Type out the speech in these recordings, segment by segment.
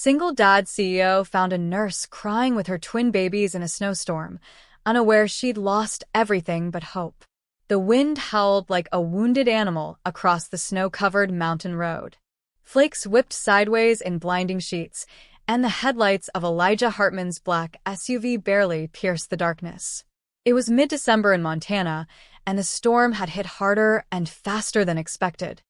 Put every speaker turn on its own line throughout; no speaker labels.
Single dad CEO found a nurse crying with her twin babies in a snowstorm, unaware she'd lost everything but hope. The wind howled like a wounded animal across the snow-covered mountain road. Flakes whipped sideways in blinding sheets, and the headlights of Elijah Hartman's black SUV barely pierced the darkness. It was mid-December in Montana, and the storm had hit harder and faster than expected.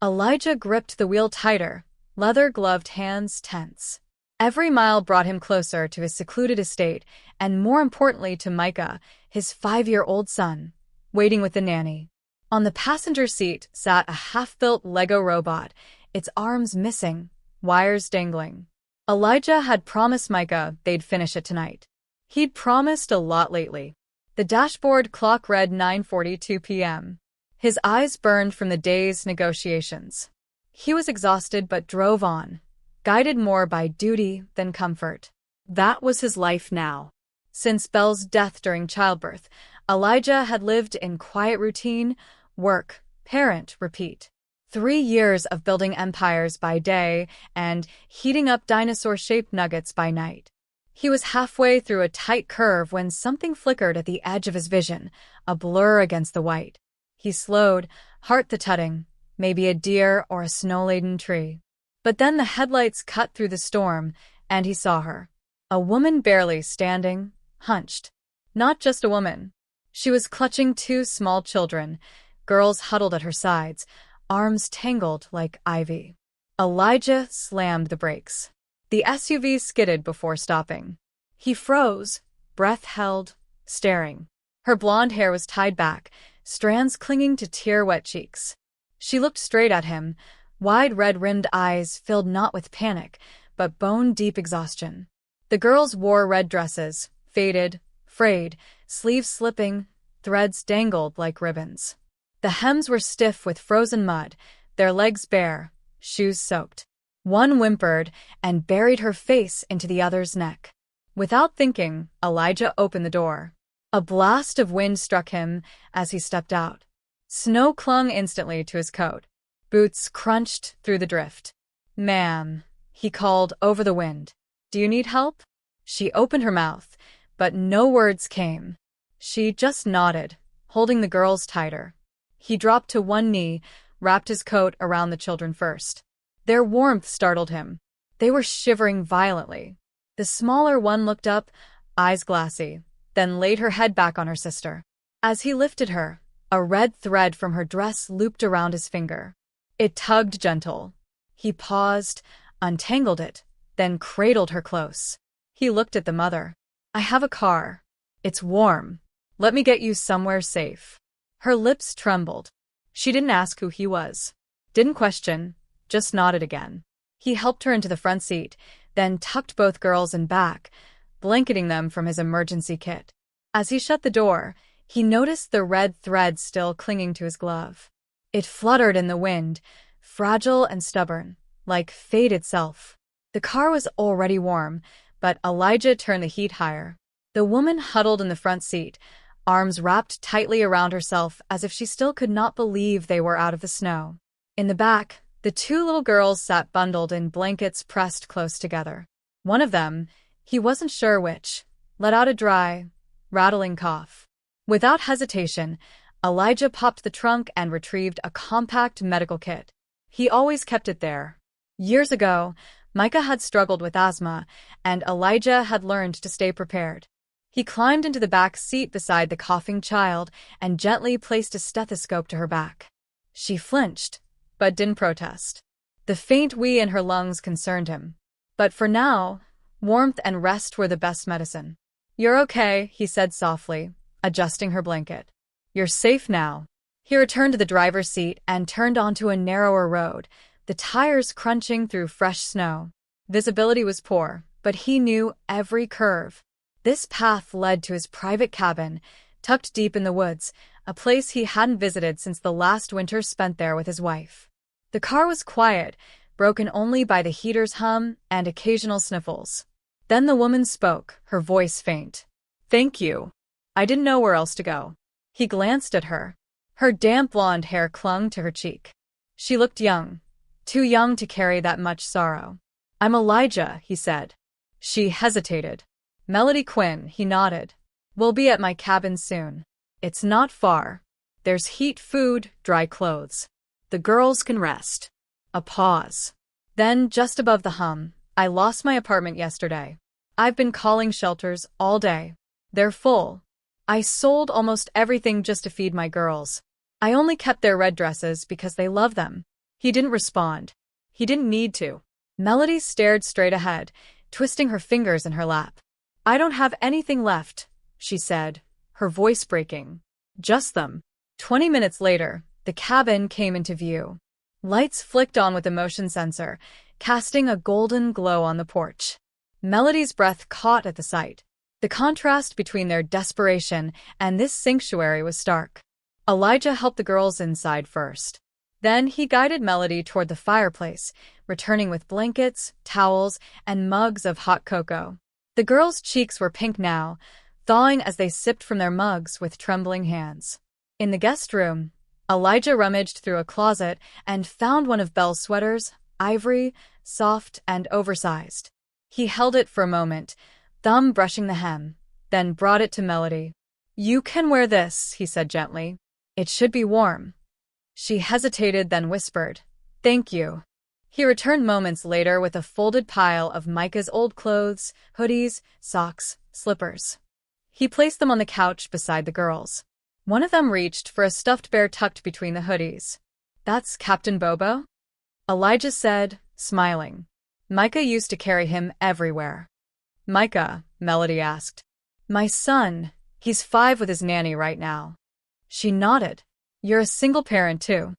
Elijah gripped the wheel tighter, leather-gloved hands tense. Every mile brought him closer to his secluded estate, and more importantly to Micah, his 5-year-old son, waiting with the nanny. On the passenger seat sat a half-built Lego robot, its arms missing, wires dangling. Elijah had promised Micah they'd finish it tonight. He'd promised a lot lately. The dashboard clock read 9:42 p.m. His eyes burned from the day's negotiations. He was exhausted but drove on, guided more by duty than comfort. That was his life now. Since Belle's death during childbirth, Elijah had lived in quiet routine, work, parent, repeat. 3 years of building empires by day and heating up dinosaur-shaped nuggets by night. He was halfway through a tight curve when something flickered at the edge of his vision, a blur against the white. He slowed, heart thudding, maybe a deer or a snow-laden tree. But then the headlights cut through the storm, and he saw her. A woman barely standing, hunched. Not just a woman. She was clutching 2 small children, girls huddled at her sides, arms tangled like ivy. Elijah slammed the brakes. The SUV skidded before stopping. He froze, breath held, staring. Her blonde hair was tied back, strands clinging to tear-wet cheeks. She looked straight at him, wide red-rimmed eyes filled not with panic, but bone-deep exhaustion. The girls wore red dresses, faded, frayed, sleeves slipping, threads dangled like ribbons. The hems were stiff with frozen mud, their legs bare, shoes soaked. One whimpered and buried her face into the other's neck. Without thinking, Elijah opened the door. A blast of wind struck him as he stepped out. Snow clung instantly to his coat. Boots crunched through the drift. "Ma'am," he called over the wind. "Do you need help?" She opened her mouth, but no words came. She just nodded, holding the girls tighter. He dropped to one knee, wrapped his coat around the children first. Their warmth startled him. They were shivering violently. The smaller one looked up, eyes glassy, then laid her head back on her sister. As he lifted her, a red thread from her dress looped around his finger. It tugged gentle. He paused, untangled it, then cradled her close. He looked at the mother. "I have a car. It's warm. Let me get you somewhere safe." Her lips trembled. She didn't ask who he was. Didn't question, just nodded again. He helped her into the front seat, then tucked both girls in back, blanketing them from his emergency kit. As he shut the door, he noticed the red thread still clinging to his glove. It fluttered in the wind, fragile and stubborn, like fate itself. The car was already warm, but Elijah turned the heat higher. The woman huddled in the front seat, arms wrapped tightly around herself as if she still could not believe they were out of the snow. In the back, the 2 little girls sat bundled in blankets pressed close together. One of them, he wasn't sure which, let out a dry, rattling cough. Without hesitation, Elijah popped the trunk and retrieved a compact medical kit. He always kept it there. Years ago, Micah had struggled with asthma, and Elijah had learned to stay prepared. He climbed into the back seat beside the coughing child and gently placed a stethoscope to her back. She flinched, but didn't protest. The faint wee in her lungs concerned him. But for now, warmth and rest were the best medicine. "You're okay," he said softly, adjusting her blanket. "You're safe now." He returned to the driver's seat and turned onto a narrower road, the tires crunching through fresh snow. Visibility was poor, but he knew every curve. This path led to his private cabin, tucked deep in the woods, a place he hadn't visited since the last winter spent there with his wife. The car was quiet, broken only by the heater's hum and occasional sniffles. Then the woman spoke, her voice faint. "Thank you. I didn't know where else to go." He glanced at her. Her damp blonde hair clung to her cheek. She looked young, too young to carry that much sorrow. I'm Elijah, he said. She hesitated. Melody Quinn, he nodded. We'll be at my cabin soon. It's not far. There's heat, food, dry clothes. The girls can rest. A pause. Then, just above the hum, I lost my apartment yesterday. I've been calling shelters all day. They're full. I sold almost everything just to feed my girls. I only kept their red dresses because they love them. He didn't respond. He didn't need to. Melody stared straight ahead, twisting her fingers in her lap. I don't have anything left, she said, her voice breaking. Just them. 20 minutes later, the cabin came into view. Lights flicked on with a motion sensor, casting a golden glow on the porch. Melody's breath caught at the sight. The contrast between their desperation and this sanctuary was stark. Elijah helped the girls inside first. Then he guided Melody toward the fireplace, returning with blankets, towels, and mugs of hot cocoa. The girls' cheeks were pink now, thawing as they sipped from their mugs with trembling hands. In the guest room, Elijah rummaged through a closet and found one of Belle's sweaters, ivory, soft, and oversized. He held it for a moment, thumb brushing the hem, then brought it to Melody. You can wear this, he said gently. It should be warm. She hesitated, then whispered, Thank you. He returned moments later with a folded pile of Micah's old clothes, hoodies, socks, slippers. He placed them on the couch beside the girls. One of them reached for a stuffed bear tucked between the hoodies. That's Captain Bobo? Elijah said, smiling. Micah used to carry him everywhere. Micah, Melody asked. My son. He's 5 with his nanny right now. She nodded. You're a single parent too.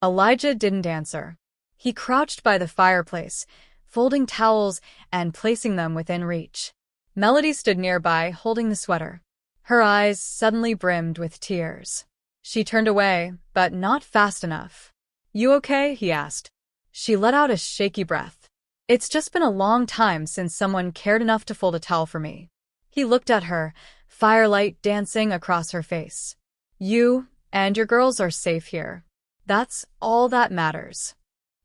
Elijah didn't answer. He crouched by the fireplace, folding towels and placing them within reach. Melody stood nearby, holding the sweater. Her eyes suddenly brimmed with tears. She turned away, but not fast enough. You okay? He asked. She let out a shaky breath. It's just been a long time since someone cared enough to fold a towel for me. He looked at her, firelight dancing across her face. You and your girls are safe here. That's all that matters.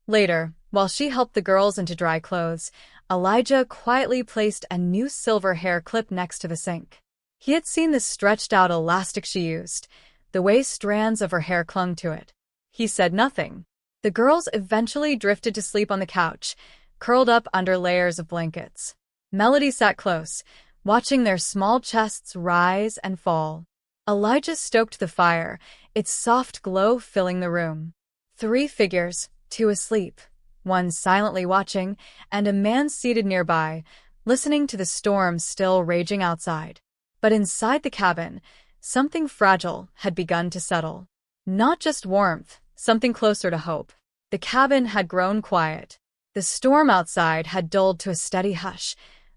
Later, while she helped the girls into dry clothes, Elijah quietly placed a new silver hair clip next to the sink. He had seen the stretched-out elastic she used, the way strands of her hair clung to it. He said nothing. The girls eventually drifted to sleep on the couch, curled up under layers of blankets. Melody sat close, watching their small chests rise and fall. Elijah stoked the fire, its soft glow filling the room. 3 figures, 2 asleep, 1 silently watching, and a man seated nearby, listening to the storm still raging outside. But inside the cabin, something fragile had begun to settle. Not just warmth, something closer to hope. The cabin had grown quiet. The storm outside had dulled to a steady hush,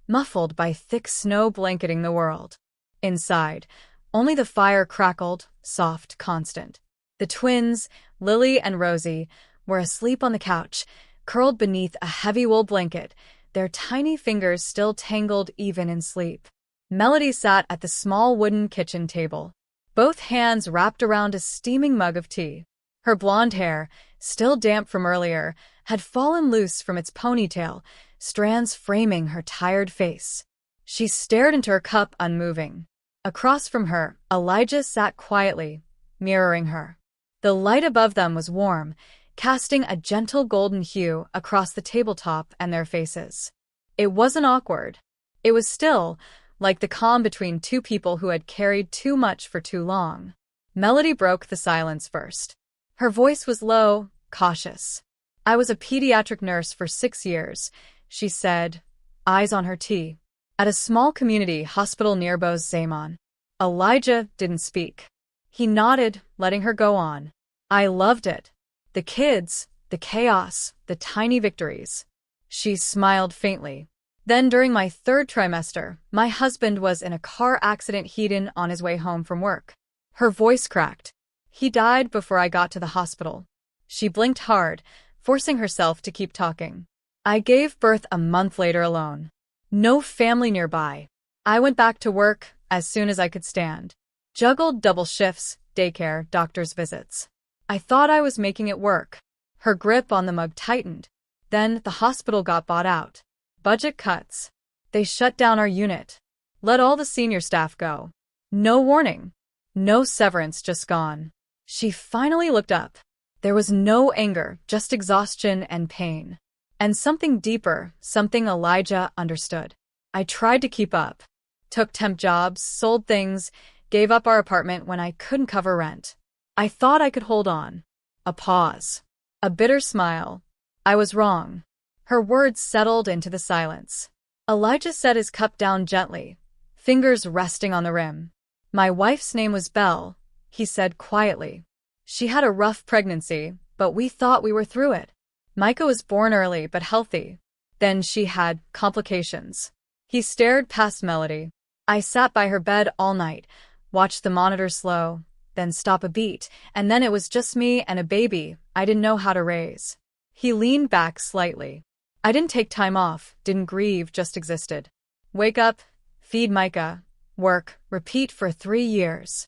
muffled by thick snow blanketing the world. Inside, only the fire crackled, soft, constant. The twins, Lily and Rosie, were asleep on the couch, curled beneath a heavy wool blanket, their tiny fingers still tangled even in sleep. Melody sat at the small wooden kitchen table, both hands wrapped around a steaming mug of tea. Her blonde hair, still damp from earlier, had fallen loose from its ponytail, strands framing her tired face. She stared into her cup, unmoving. Across from her, Elijah sat quietly, mirroring her. The light above them was warm, casting a gentle golden hue across the tabletop and their faces. It wasn't awkward. It was still, like the calm between 2 people who had carried too much for too long. Melody broke the silence first. Her voice was low, cautious. I was a pediatric nurse for 6 years, she said, eyes on her tea, at a small community hospital near Boz-Zaman. Elijah didn't speak. He nodded, letting her go on. I loved it. The kids, the chaos, the tiny victories. She smiled faintly. Then during my 3rd trimester, my husband was in a car accident he'd on his way home from work. Her voice cracked. He died before I got to the hospital. She blinked hard, forcing herself to keep talking. I gave birth a month later alone. No family nearby. I went back to work as soon as I could stand. Juggled double shifts, daycare, doctor's visits. I thought I was making it work. Her grip on the mug tightened. Then the hospital got bought out. Budget cuts. They shut down our unit. Let all the senior staff go. No warning. No severance, just gone. She finally looked up. There was no anger, just exhaustion and pain. And something deeper, something Elijah understood. I tried to keep up. Took temp jobs, sold things, gave up our apartment when I couldn't cover rent. I thought I could hold on. A pause. A bitter smile. I was wrong. Her words settled into the silence. Elijah set his cup down gently, fingers resting on the rim. My wife's name was Belle, he said quietly. She had a rough pregnancy, but we thought we were through it. Micah was born early but healthy. Then she had complications. He stared past Melody. I sat by her bed all night, watched the monitor slow, then stop a beat, and then it was just me and a baby I didn't know how to raise. He leaned back slightly. I didn't take time off, didn't grieve, just existed. Wake up, feed Micah, work, repeat for 3 years.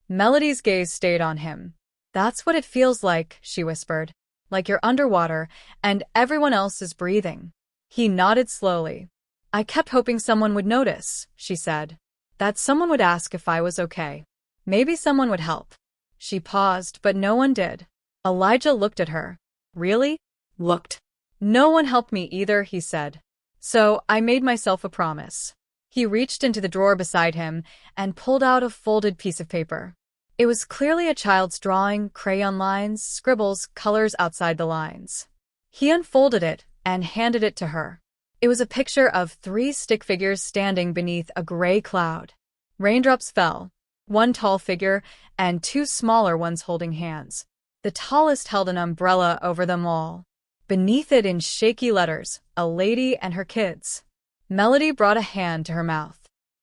Melody's gaze stayed on him. That's what it feels like, she whispered. Like you're underwater and everyone else is breathing. He nodded slowly. I kept hoping someone would notice, she said. That someone would ask if I was okay. Maybe someone would help. She paused, but no one did. Elijah looked at her. Really? Looked. No one helped me either, he said. So I made myself a promise. He reached into the drawer beside him and pulled out a folded piece of paper. It was clearly a child's drawing, crayon lines, scribbles, colors outside the lines. He unfolded it and handed it to her. It was a picture of 3 stick figures standing beneath a gray cloud. Raindrops fell, one tall figure and 2 smaller ones holding hands. The tallest held an umbrella over them all. Beneath it in shaky letters, a lady and her kids. Melody brought a hand to her mouth.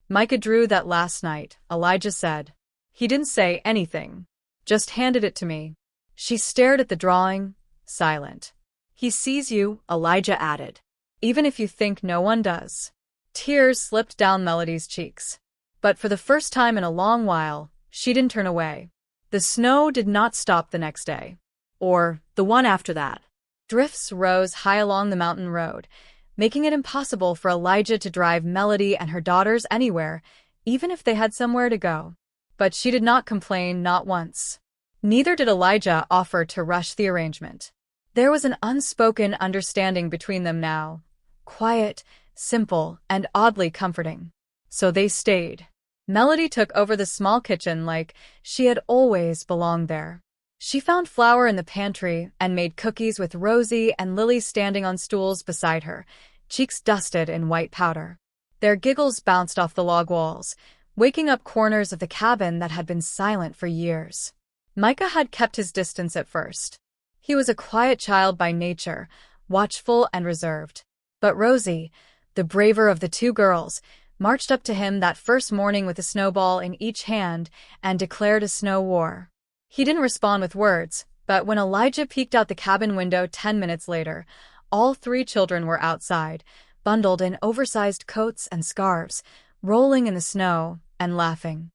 Micah drew that last night, Elijah said. He didn't say anything, just handed it to me. She stared at the drawing, silent. He sees you, Elijah added. Even if you think no one does. Tears slipped down Melody's cheeks. But for the first time in a long while, she didn't turn away. The snow did not stop the next day. Or the one after that. Drifts rose high along the mountain road, making it impossible for Elijah to drive Melody and her daughters anywhere, even if they had somewhere to go. But she did not complain, not once. Neither did Elijah offer to rush the arrangement. There was an unspoken understanding between them now. Quiet, simple, and oddly comforting. So they stayed. Melody took over the small kitchen like she had always belonged there. She found flour in the pantry and made cookies with Rosie and Lily standing on stools beside her, cheeks dusted in white powder. Their giggles bounced off the log walls, waking up corners of the cabin that had been silent for years. Micah had kept his distance at first. He was a quiet child by nature, watchful and reserved. But Rosie, the braver of the 2 girls, marched up to him that first morning with a snowball in each hand and declared a snow war. He didn't respond with words, but when Elijah peeked out the cabin window 10 minutes later, all 3 children were outside, bundled in oversized coats and scarves, rolling in the snow and laughing.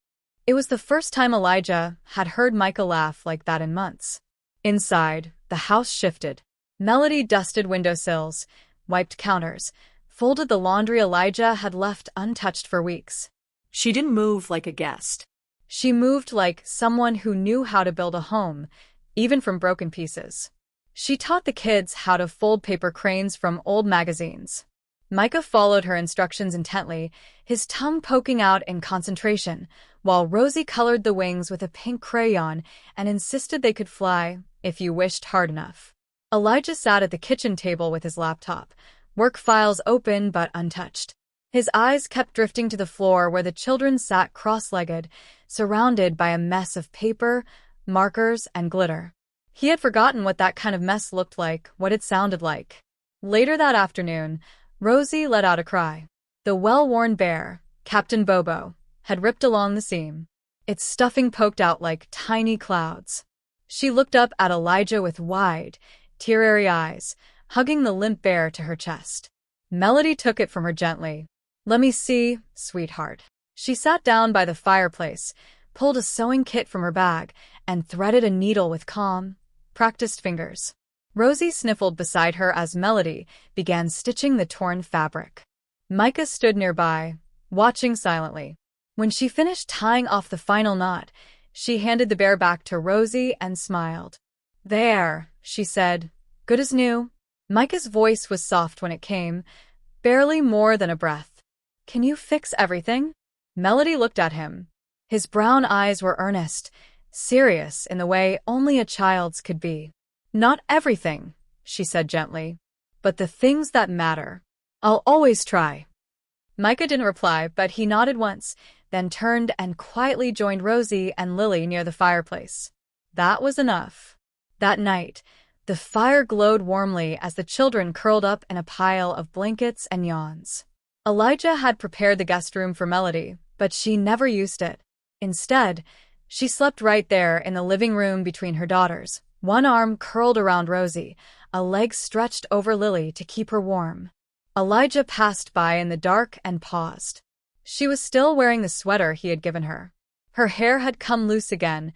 It was the first time Elijah had heard Micah laugh like that in months. Inside, the house shifted. Melody dusted windowsills, wiped counters, folded the laundry Elijah had left untouched for weeks. She didn't move like a guest. She moved like someone who knew how to build a home, even from broken pieces. She taught the kids how to fold paper cranes from old magazines. Micah followed her instructions intently, his tongue poking out in concentration, while Rosie colored the wings with a pink crayon and insisted they could fly if you wished hard enough. Elijah sat at the kitchen table with his laptop, work files open but untouched. His eyes kept drifting to the floor where the children sat cross-legged, surrounded by a mess of paper, markers, and glitter. He had forgotten what that kind of mess looked like, what it sounded like. Later that afternoon, Rosie let out a cry. The well-worn bear, Captain Bobo, had ripped along the seam. Its stuffing poked out like tiny clouds. She looked up at Elijah with wide, tear-airy eyes, hugging the limp bear to her chest. Melody took it from her gently. "Let me see, sweetheart." She sat down by the fireplace, pulled a sewing kit from her bag, and threaded a needle with calm, practiced fingers. Rosie sniffled beside her as Melody began stitching the torn fabric. Micah stood nearby, watching silently. When she finished tying off the final knot, she handed the bear back to Rosie and smiled. "There," she said. "Good as new." Micah's voice was soft when it came, barely more than a breath. "Can you fix everything?" Melody looked at him. His brown eyes were earnest, serious in the way only a child's could be. "Not everything," she said gently, "but the things that matter. I'll always try." Micah didn't reply, but he nodded once, then turned and quietly joined Rosie and Lily near the fireplace. That was enough. That night, the fire glowed warmly as the children curled up in a pile of blankets and yawns. Elijah had prepared the guest room for Melody, but she never used it. Instead, she slept right there in the living room between her daughters, one arm curled around Rosie, a leg stretched over Lily to keep her warm. Elijah passed by in the dark and paused. She was still wearing the sweater he had given her. Her hair had come loose again,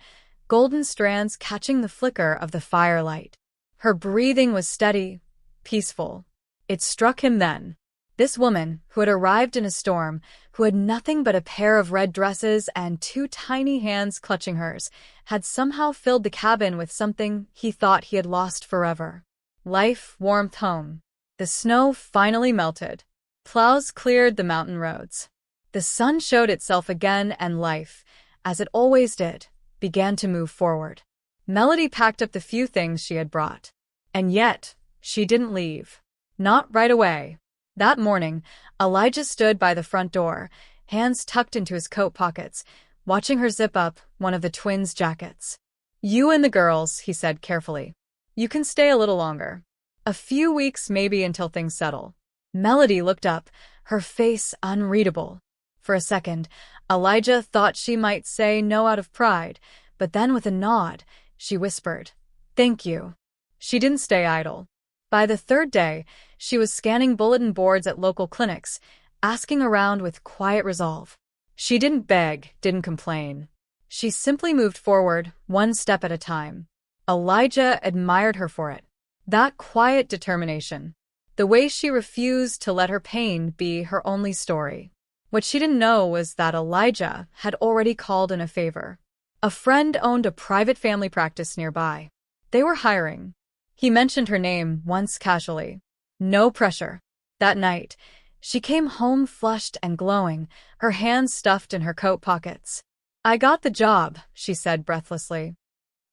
golden strands catching the flicker of the firelight. Her breathing was steady, peaceful. It struck him then. This woman, who had arrived in a storm, who had nothing but a pair of red dresses and two tiny hands clutching hers, had somehow filled the cabin with something he thought he had lost forever. Life, warmth, home. The snow finally melted. Plows cleared the mountain roads. The sun showed itself again and life, as it always did, began to move forward. Melody packed up the few things she had brought. And yet, she didn't leave. Not right away. That morning, Elijah stood by the front door, hands tucked into his coat pockets, watching her zip up one of the twins' jackets. "You and the girls," he said carefully. "You can stay a little longer. A few weeks maybe until things settle." Melody looked up, her face unreadable. For a second, Elijah thought she might say no out of pride, but then with a nod, she whispered, "Thank you." She didn't stay idle. By the third day, she was scanning bulletin boards at local clinics, asking around with quiet resolve. She didn't beg, didn't complain. She simply moved forward, one step at a time. Elijah admired her for it. That quiet determination. The way she refused to let her pain be her only story. What she didn't know was that Elijah had already called in a favor. A friend owned a private family practice nearby. They were hiring. He mentioned her name once casually. No pressure. That night, she came home flushed and glowing, her hands stuffed in her coat pockets. "I got the job," she said breathlessly.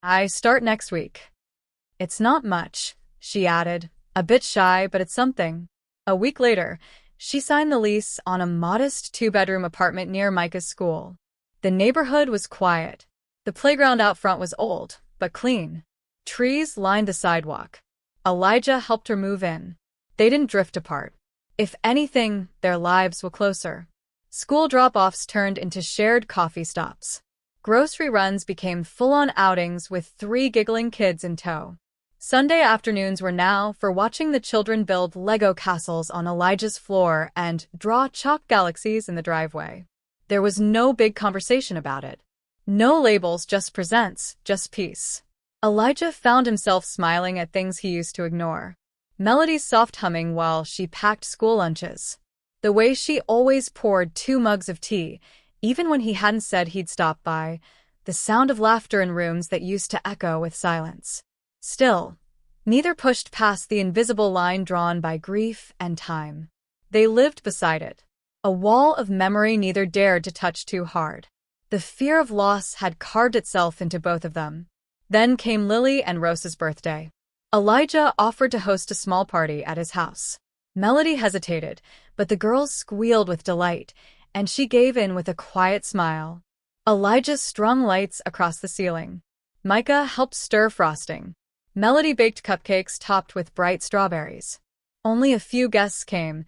"I start next week." "It's not much," she added, a bit shy, but it's something. A week later, she signed the lease on a modest two-bedroom apartment near Micah's school. The neighborhood was quiet. The playground out front was old, but clean. Trees lined the sidewalk. Elijah helped her move in. They didn't drift apart. If anything, their lives were closer. School drop-offs turned into shared coffee stops. Grocery runs became full-on outings with 3 giggling kids in tow. Sunday afternoons were now for watching the children build Lego castles on Elijah's floor and draw chalk galaxies in the driveway. There was no big conversation about it. No labels, just presents, just peace. Elijah found himself smiling at things he used to ignore. Melody's soft humming while she packed school lunches. The way she always poured 2 mugs of tea, even when he hadn't said he'd stop by. The sound of laughter in rooms that used to echo with silence. Still, neither pushed past the invisible line drawn by grief and time. They lived beside it. A wall of memory neither dared to touch too hard. The fear of loss had carved itself into both of them. Then came Lily and Rosa's birthday. Elijah offered to host a small party at his house. Melody hesitated, but the girls squealed with delight, and she gave in with a quiet smile. Elijah strung lights across the ceiling. Micah helped stir frosting. Melody baked cupcakes topped with bright strawberries. Only a few guests came,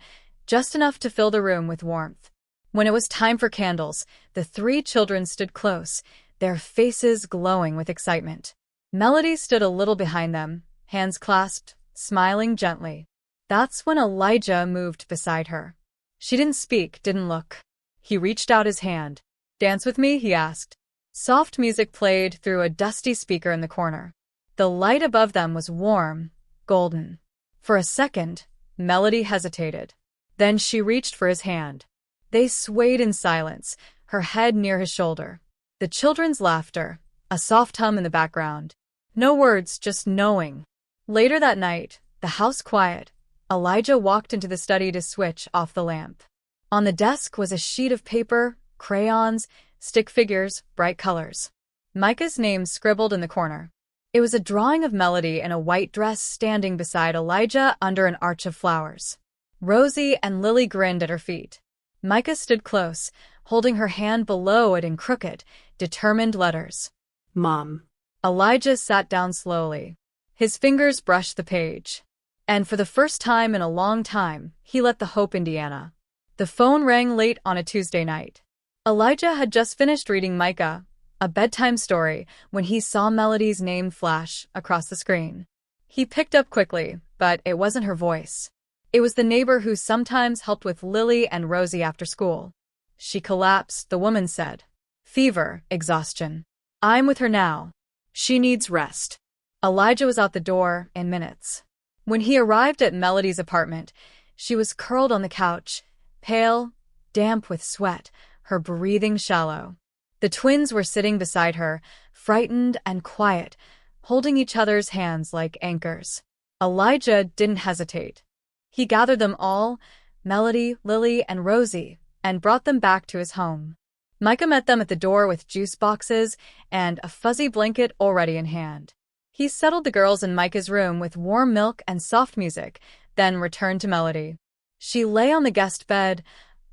just enough to fill the room with warmth. When it was time for candles, the 3 children stood close, their faces glowing with excitement. Melody stood a little behind them, hands clasped, smiling gently. That's when Elijah moved beside her. She didn't speak, didn't look. He reached out his hand. "Dance with me?" he asked. Soft music played through a dusty speaker in the corner. The light above them was warm, golden. For a second, Melody hesitated. Then she reached for his hand. They swayed in silence, her head near his shoulder. The children's laughter, a soft hum in the background. No words, just knowing. Later that night, the house quiet, Elijah walked into the study to switch off the lamp. On the desk was a sheet of paper, crayons, stick figures, bright colors. Micah's name scribbled in the corner. It was a drawing of Melody in a white dress standing beside Elijah under an arch of flowers. Rosie and Lily grinned at her feet. Micah stood close, holding her hand below it in crooked, determined letters.
Mom.
Elijah sat down slowly. His fingers brushed the page. And for the first time in a long time, he let the hope Indiana. The phone rang late on a Tuesday night. Elijah had just finished reading Micah, a bedtime story, when he saw Melody's name flash across the screen. He picked up quickly, but it wasn't her voice. It was the neighbor who sometimes helped with Lily and Rosie after school. She collapsed, the woman said. Fever, exhaustion. I'm with her now. She needs rest. Elijah was out the door in minutes. When he arrived at Melody's apartment, she was curled on the couch, pale, damp with sweat, her breathing shallow. The twins were sitting beside her, frightened and quiet, holding each other's hands like anchors. Elijah didn't hesitate. He gathered them all, Melody, Lily, and Rosie, and brought them back to his home. Micah met them at the door with juice boxes and a fuzzy blanket already in hand. He settled the girls in Micah's room with warm milk and soft music, then returned to Melody. She lay on the guest bed,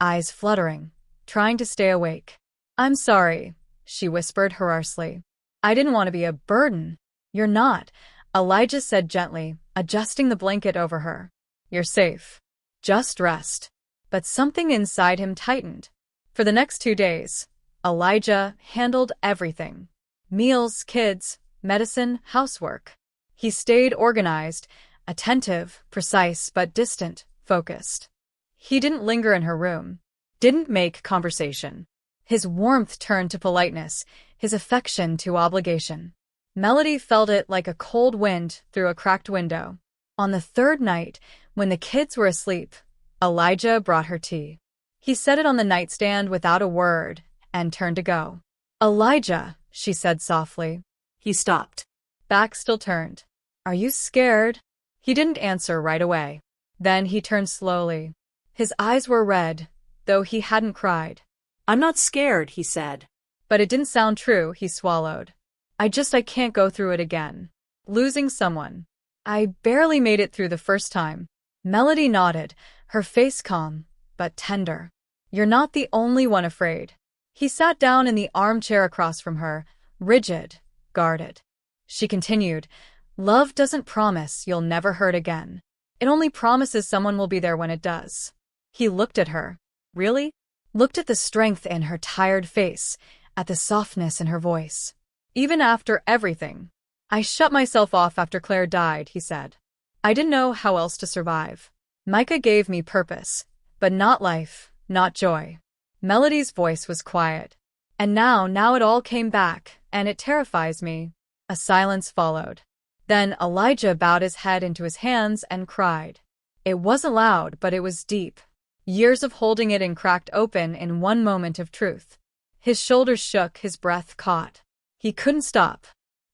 eyes fluttering, trying to stay awake. I'm sorry, she whispered hoarsely. I didn't want to be a burden. You're not, Elijah said gently, adjusting the blanket over her. You're safe. Just rest. But something inside him tightened. For the next 2 days, Elijah handled everything. Meals, kids, medicine, housework. He stayed organized, attentive, precise but distant, focused. He didn't linger in her room, didn't make conversation. His warmth turned to politeness, his affection to obligation. Melody felt it like a cold wind through a cracked window. On the third night, when the kids were asleep, Elijah brought her tea. He set it on the nightstand without a word and turned to go. Elijah, she said softly.
He stopped.
Back still turned. Are you scared? He didn't answer right away. Then he turned slowly. His eyes were red, though he hadn't cried.
I'm not scared, he said.
But it didn't sound true, he swallowed. I can't go through it again. Losing someone. I barely made it through the first time. Melody nodded, her face calm, but tender. You're not the only one afraid. He sat down in the armchair across from her, rigid, guarded. She continued, Love doesn't promise you'll never hurt again. It only promises someone will be there when it does. He looked at her. Really? Looked at the strength in her tired face, at the softness in her voice. Even after everything. I shut myself off after Claire died, he said. I didn't know how else to survive. Micah gave me purpose, but not life, not joy. Melody's voice was quiet. And now it all came back, and it terrifies me. A silence followed. Then Elijah bowed his head into his hands and cried. It wasn't loud, but it was deep. Years of holding it in cracked open in one moment of truth. His shoulders shook, his breath caught. He couldn't stop.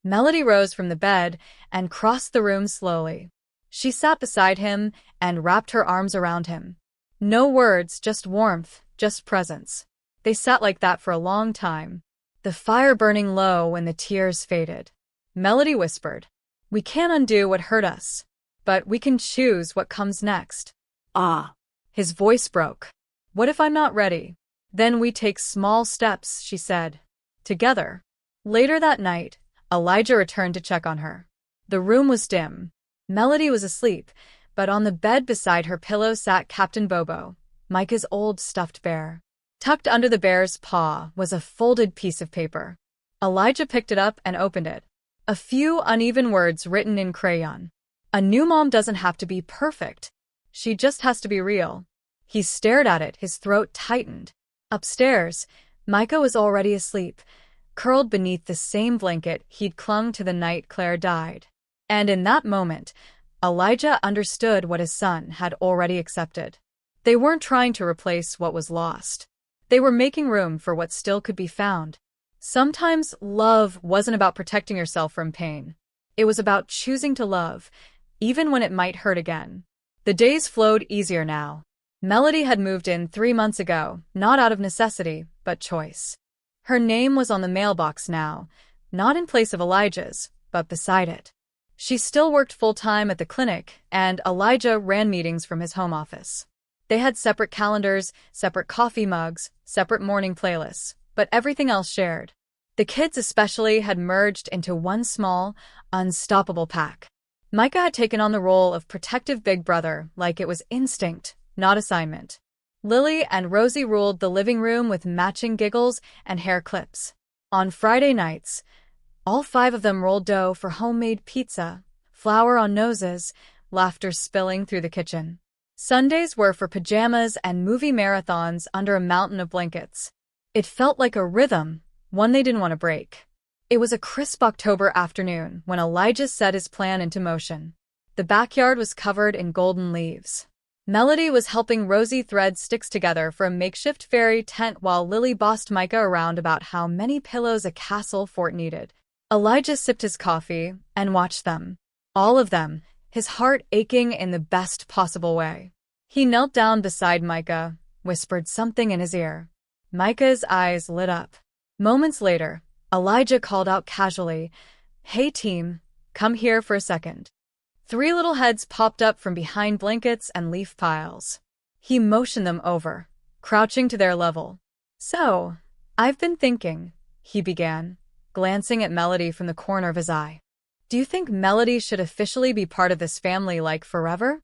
Melody rose from the bed and crossed the room slowly. She sat beside him and wrapped her arms around him. No words, just warmth, just presence. They sat like that for a long time, the fire burning low when the tears faded. Melody whispered, We can't undo what hurt us, but we can choose what comes next.
Ah.
His voice broke. What if I'm not ready? Then we take small steps, she said. Together. Later that night, Elijah returned to check on her. The room was dim. Melody was asleep, but on the bed beside her pillow sat Captain Bobo, Micah's old stuffed bear. Tucked under the bear's paw was a folded piece of paper. Elijah picked it up and opened it. A few uneven words written in crayon. A new mom doesn't have to be perfect. She just has to be real. He stared at it, his throat tightened. Upstairs, Micah was already asleep, curled beneath the same blanket he'd clung to the night Claire died. And in that moment, Elijah understood what his son had already accepted. They weren't trying to replace what was lost. They were making room for what still could be found. Sometimes love wasn't about protecting yourself from pain. It was about choosing to love, even when it might hurt again. The days flowed easier now. Melody had moved in 3 months ago, not out of necessity, but choice. Her name was on the mailbox now, not in place of Elijah's, but beside it. She still worked full-time at the clinic, and Elijah ran meetings from his home office. They had separate calendars, separate coffee mugs, separate morning playlists, but everything else shared. The kids especially had merged into one small, unstoppable pack. Micah had taken on the role of protective big brother like it was instinct, not assignment. Lily and Rosie ruled the living room with matching giggles and hair clips. On Friday nights, all 5 of them rolled dough for homemade pizza, flour on noses, laughter spilling through the kitchen. Sundays were for pajamas and movie marathons under a mountain of blankets. It felt like a rhythm, one they didn't want to break. It was a crisp October afternoon when Elijah set his plan into motion. The backyard was covered in golden leaves. Melody was helping Rosie thread sticks together for a makeshift fairy tent while Lily bossed Micah around about how many pillows a castle fort needed. Elijah sipped his coffee and watched them. All of them, his heart aching in the best possible way. He knelt down beside Micah, whispered something in his ear. Micah's eyes lit up. Moments later, Elijah called out casually, "Hey team, come here for a second." 3 little heads popped up from behind blankets and leaf piles. He motioned them over, crouching to their level. "So, I've been thinking," he began, glancing at Melody from the corner of his eye. "Do you think Melody should officially be part of this family like forever?"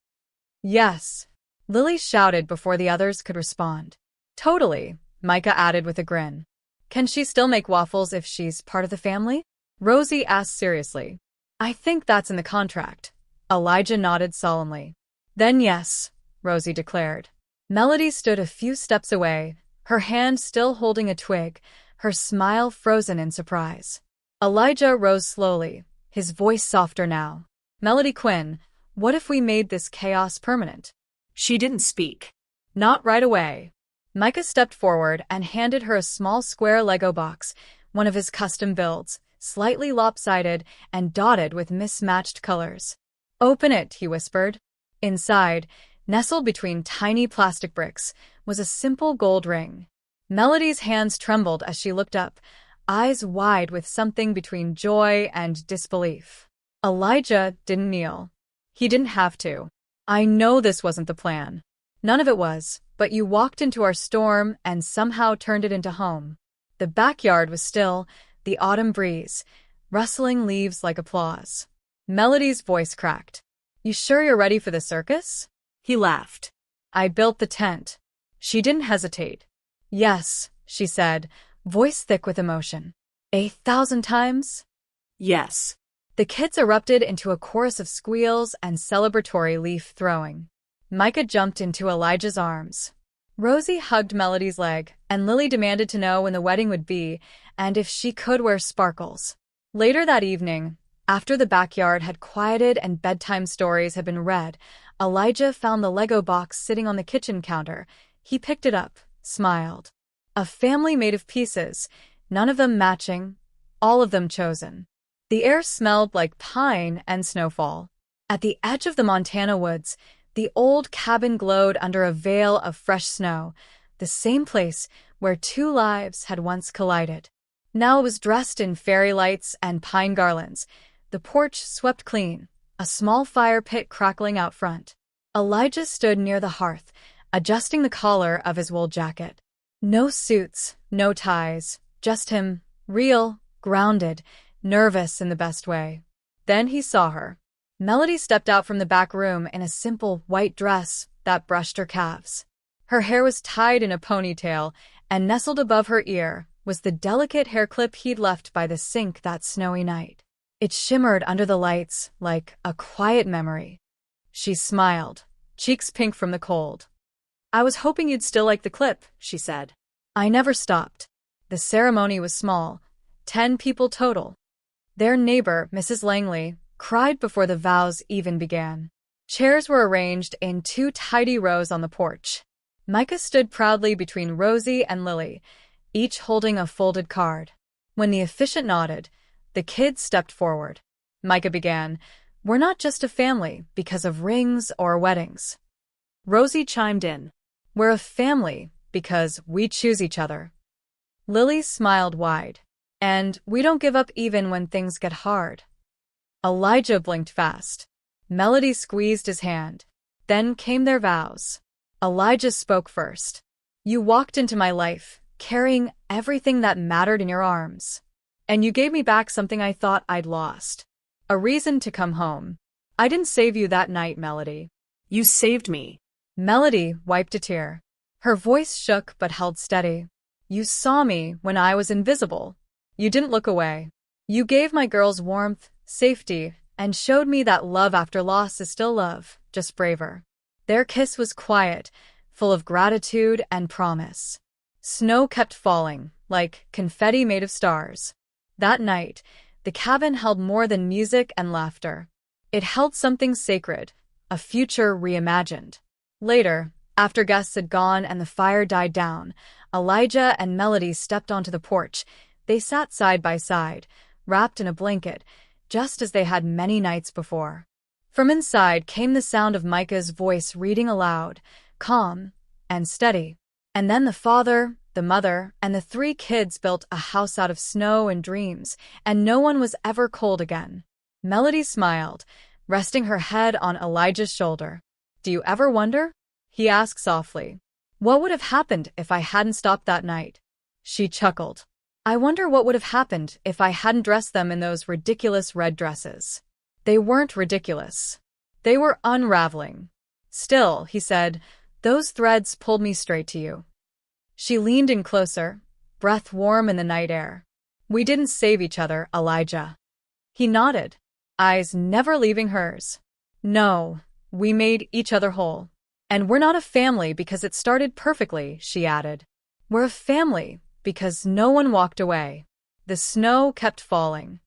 "Yes," Lily shouted before the others could respond. "Totally," Micah added with a grin. "Can she still make waffles if she's part of the family?" Rosie asked seriously. "I think that's in the contract." Elijah nodded solemnly. "Then yes," Rosie declared. Melody stood a few steps away, her hand still holding a twig, her smile frozen in surprise. Elijah rose slowly, his voice softer now. "Melody Quinn, what if we made this chaos permanent?"
She didn't speak.
Not right away. Micah stepped forward and handed her a small square Lego box, one of his custom builds, slightly lopsided and dotted with mismatched colors. "Open it," he whispered. Inside, nestled between tiny plastic bricks, was a simple gold ring. Melody's hands trembled as she looked up, eyes wide with something between joy and disbelief. Elijah didn't kneel. He didn't have to. "I know this wasn't the plan. None of it was, but you walked into our storm and somehow turned it into home." The backyard was still, the autumn breeze, rustling leaves like applause. Melody's voice cracked. "You sure you're ready for the circus?"
He laughed.
"I built the tent." She didn't hesitate. "Yes," she said, voice thick with emotion. "1,000 times?"
"Yes."
The kids erupted into a chorus of squeals and celebratory leaf throwing. Micah jumped into Elijah's arms. Rosie hugged Melody's leg, and Lily demanded to know when the wedding would be and if she could wear sparkles. Later that evening, after the backyard had quieted and bedtime stories had been read, Elijah found the Lego box sitting on the kitchen counter. He picked it up, smiled. A family made of pieces, none of them matching, all of them chosen. The air smelled like pine and snowfall. At the edge of the Montana woods, the old cabin glowed under a veil of fresh snow, the same place where 2 lives had once collided. Now it was dressed in fairy lights and pine garlands, the porch swept clean, a small fire pit crackling out front. Elijah stood near the hearth, adjusting the collar of his wool jacket. No suits, no ties, just him, real, grounded, nervous in the best way. Then he saw her. Melody stepped out from the back room in a simple white dress that brushed her calves. Her hair was tied in a ponytail, and nestled above her ear was the delicate hair clip he'd left by the sink that snowy night. It shimmered under the lights like a quiet memory. She smiled, cheeks pink from the cold. "I was hoping you'd still like the clip," she said. I never stopped. The ceremony was small, 10 people total. Their neighbor, Mrs. Langley, cried before the vows even began. Chairs were arranged in 2 tidy rows on the porch. Micah stood proudly between Rosie and Lily, each holding a folded card. When the officiant nodded, the kids stepped forward. Micah began, "We're not just a family because of rings or weddings."
Rosie chimed in.
"We're a family because we choose each other." Lily smiled wide. "And we don't give up even when things get hard." Elijah blinked fast. Melody squeezed his hand. Then came their vows. Elijah spoke first. "You walked into my life, carrying everything that mattered in your arms. And you gave me back something I thought I'd lost. A reason to come home. I didn't save you that night, Melody."
You saved me.
Melody wiped a tear. Her voice shook but held steady. "You saw me when I was invisible. You didn't look away. You gave my girls warmth, safety, and showed me that love after loss is still love, just braver." Their kiss was quiet, full of gratitude and promise. Snow kept falling, like confetti made of stars. That night, the cabin held more than music and laughter. It held something sacred, a future reimagined. Later, after guests had gone and the fire died down, Elijah and Melody stepped onto the porch. They sat side by side, wrapped in a blanket, just as they had many nights before. From inside came the sound of Micah's voice reading aloud, calm and steady. And then the father, the mother, and the 3 kids built a house out of snow and dreams, and no one was ever cold again. Melody smiled, resting her head on Elijah's shoulder. "Do you ever wonder?" he asked softly. "What would have happened if I hadn't stopped that night?" She chuckled. "I wonder what would have happened if I hadn't dressed them in those ridiculous red dresses." They weren't ridiculous. They were unraveling. "Still," he said, "those threads pulled me straight to you." She leaned in closer, breath warm in the night air. "We didn't save each other, Elijah." He nodded, eyes never leaving hers. "No, we made each other whole. And we're not a family because it started perfectly," she added. "We're a family because no one walked away." The snow kept falling.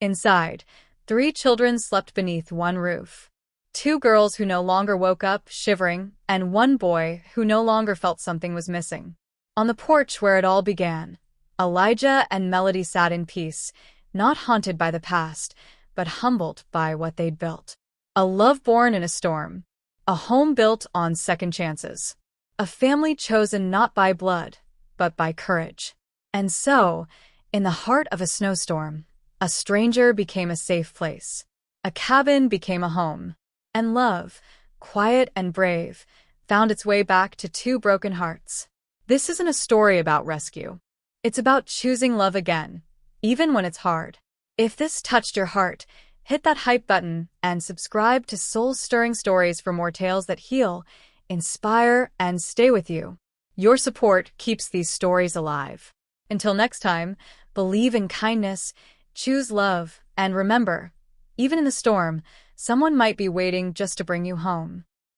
Inside, 3 children slept beneath one roof. 2 girls who no longer woke up, shivering, and 1 boy who no longer felt something was missing. On the porch where it all began, Elijah and Melody sat in peace, not haunted by the past, but humbled by what they'd built. A love born in a storm. A home built on second chances. A family chosen not by blood, but by courage. And so, in the heart of a snowstorm, a stranger became a safe place. A cabin became a home. And love, quiet and brave, found its way back to 2 broken hearts. This isn't a story about rescue. It's about choosing love again, even when it's hard. If this touched your heart, hit that hype button and subscribe to soul-stirring stories for more tales that heal, inspire, and stay with you. Your support keeps these stories alive. Until next time, believe in kindness, choose love, and remember, even in the storm, someone might be waiting just to bring you home.